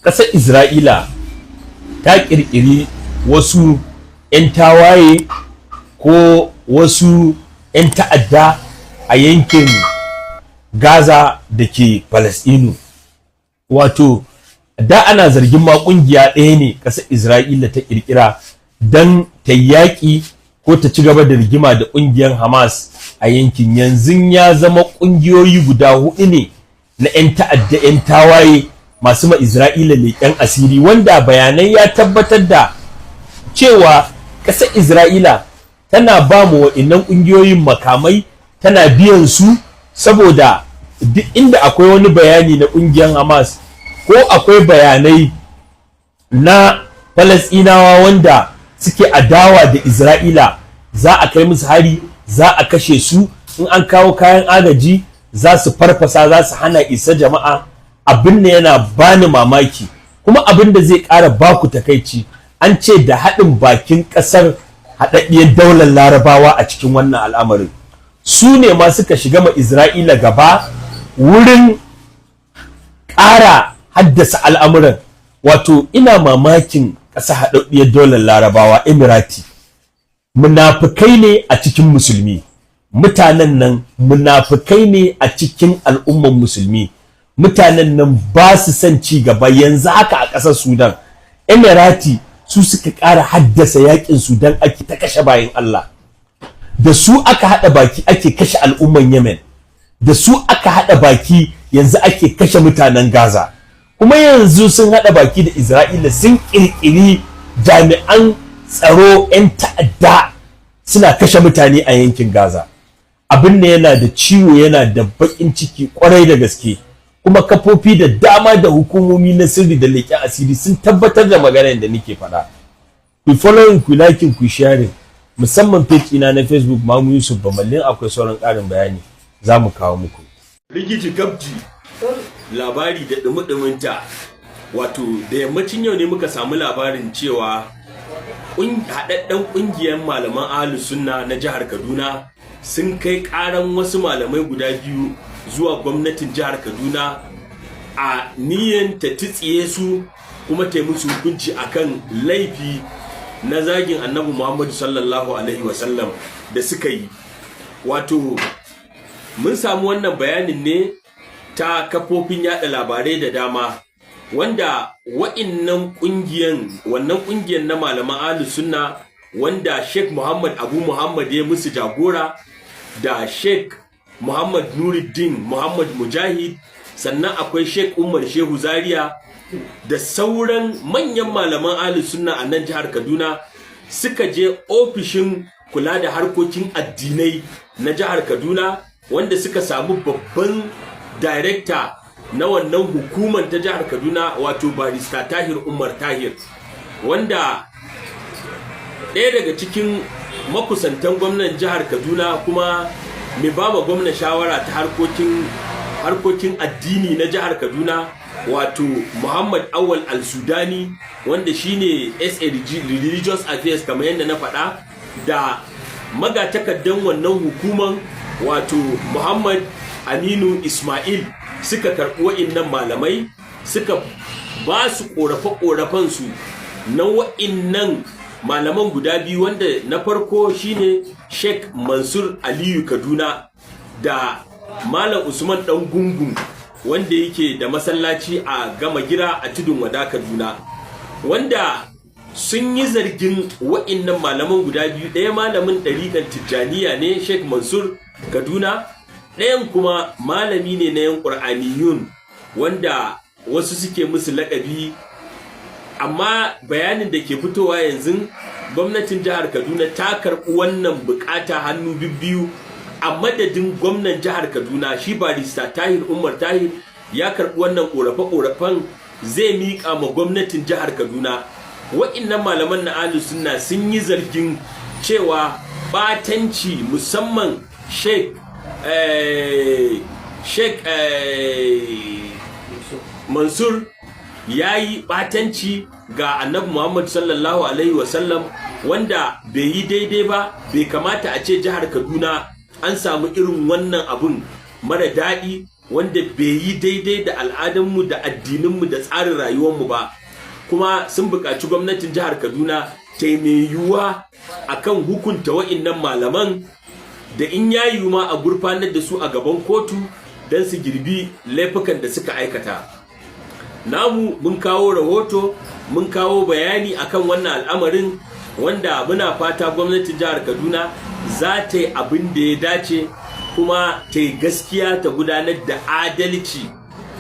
ƙasar Isra'ila ta ƙirƙiri wasu 'yan tawaye ko wasu 'yan ta'adda a yankin Gaza da ke Falasɗinu. Wato, da ana zargin ma ƙungiya ɗaya ne ƙasar Isra'ila ta ƙirƙira don ta yaƙi ko ta ci gaba da rigima da ƙungiyar Hamas a yankin. Yanzu ya zama ƙungiyoyi guda huɗu ne na 'yan ta'adda 'yan tawaye masu ma Isra'ila leƙen asiri, wanda bayanai ya tabbatar da cewa ƙasar Isra'ila tana ba mu wa'innan ƙungiyoyin makamai, tana biyan su, saboda duk inda akwai wani bayani na ƙungiyar Hamas ko akwai bayanai na Falasɗinawa wanda suke adawa da Isra'ila, za a kai musu hari, za a kashe su, in an kawo kayan agaji za su farfasa, za su hana isa jama'a. Abin da yana bani mamaki, kuma abin da zai ƙara baku takaici, an ce da haɗin bakin ƙasar haɗaɗɗiyar daular Larabawa a cikin wannan al'amarin. Su ne ma suka shiga ma Isra'ila gaba wurin ƙara haddasa al'amuran. Wato, ina mamakin ƙasa haɗaɗɗiyar daular Larabawa, Emirati. Munafukai ne a cikin musulmi. Mutanen nan munafukai ne a cikin al'umman musulmi. Mutanen nan ba su son ci gaba. Yanzu haka a ƙasar Sudan, Emirati su suka ƙara haddasa yaƙin Sudan, ake ta kashe bayan Allah. Da su aka haɗa baki ake kashe al'umman Yemen. Da su aka haɗa baki yanzu ake kashe mutanen Gaza. Kuma yanzu sun haɗa baki da Isra'ila, sun ƙirƙiri jami'an tsaro 'yan ta'adda suna kashe mutane a yankin Gaza. Abin da yana da ciwo, yana da baƙin ciki ƙwarai da gaske. Kuma kafofi da dama da hukumomi na sirri da leƙen asiri sun tabbatar da maganar da nake faɗa. Ku following, ku liking, ku sharing, musamman page ina na Facebook Mamu Yusuf Bamallin. Akwai sauran ƙarin bayani za mu kawo muku. Rigiji Gabji, labari da dumi-duminta. Wato, da yammacin yau ne muka samu labarin cewa haɗaɗɗen ƙungiyar malaman Ahlus Sunna na jihar Kaduna sun kai ƙaran wasu malamai guda biyu zuwa gwamnatin jihar Kaduna a niyyar ta tsiye su kuma ta yi musu hukunci akan laifi na zagin Annabi Muhammadu sallallahu alaihi wasallam da suka yi. Wato, mun samu wannan bayanin ne ta kafofin yada labarai da dama, wanda wannan ƙungiyar na malaman Ahlus Sunna, wanda Sheikh Muhammad Abu Muhammad ya musu jagora, da Sheikh Muhammad Nuruddin Muhammad Mujahid, sannan akwai Sheikh Umar Shehu Zaria da sauran manyan malaman Ahlus Sunna a nan jihar Kaduna, suka je ofishin kula da harkokin addinai na jihar Kaduna, wanda suka samu babban director na wannan hukumar ta jihar Kaduna, wato barista Tahir Umar Tahir, wanda ɗaya daga cikin makusantan gwamnan jihar Kaduna kuma mai ba ma gwamna shawara ta harkokin addini na jihar Kaduna, wato Muhammad Awal Al-Sudani, wanda shine SA Religious Affairs kamar yadda na faɗa, da magatakardan wannan hukuman wato Muhammad Aminu Ismail, suka karɓi wa'innan malamai, suka ba su ƙorafe-ƙorafen su na wa'innan malaman guda biyu, wanda na farko shine Sheikh Mansur Aliyu Kaduna da Malam Usman Dan Gungun, wanda yake da masallaci a Gama Gira a Tudun Wada Kaduna, wanda sun yi zargin wa'innan malaman guda biyu. Ɗaya malamin ɗariƙar Tijjaniya ne, Sheikh Mansur Kaduna, ɗayan kuma malami ne na yan Qur'aniyun, wanda wasu suke musu laƙabi. Amma bayanin da ke fitowa yanzu, gwamnatin jihar Kaduna ta karɓi wannan bukata hannu bibbiyu a madadin gwamnan jihar Kaduna. Shi barista Tahir Umar Tahir ya karɓi wannan ƙorafe-ƙorafen, zai miƙa ma gwamnatin jihar Kaduna. Wa'innan malaman na Ahlus Sunna sun yi zargin cewa batanci, musamman Sheikh Mansur ya yi ɓatanci ga Annabi Muhammad sallallahu alaihi wasallam, wanda bai yi daidai ba. Bai kamata a ce jihar Kaduna an samu irin wannan abun mara daɗi wanda bai yi daidai da al'adunmu da addininmu da tsarin rayuwarmu ba, kuma sun buƙaci gwamnatin jihar Kaduna ta yi mai yiwuwa akan hukunta wa'innan malaman, da in ya yiwu ma a gurfanar da su a gaban kotu don su girbi laifukan da suka aikata. Namu mun kawo rahoto, mun kawo bayani akan wannan al'amarin, wanda muna fata gwamnatin jihar Kaduna za ta yi abin da ya dace, kuma ta yi gaskiya, ta gudanar da adalci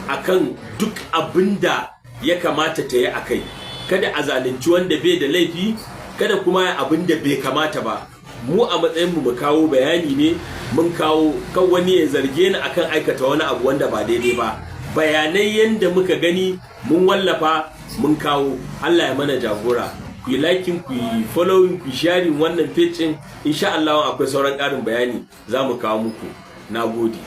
akan duk abin da ya kamata ta yi a kai. Kada a zalunci wanda bai da laifi, kada kuma abin da bai kamata ba. Mu a matsayinmu mu kawo bayani ne, mun kawo, kan wani ya zarge ni akan aikata wani abu wanda ba daidai ba. Bayanai yanda muka gani mun wallafa, mun kawo. Allah ya mana jagora. Ku yi liking, ku yi following, ku sharing wannan page din. Insha Allah akwai sauran ƙarin bayani za mu kawo muku. Nagode.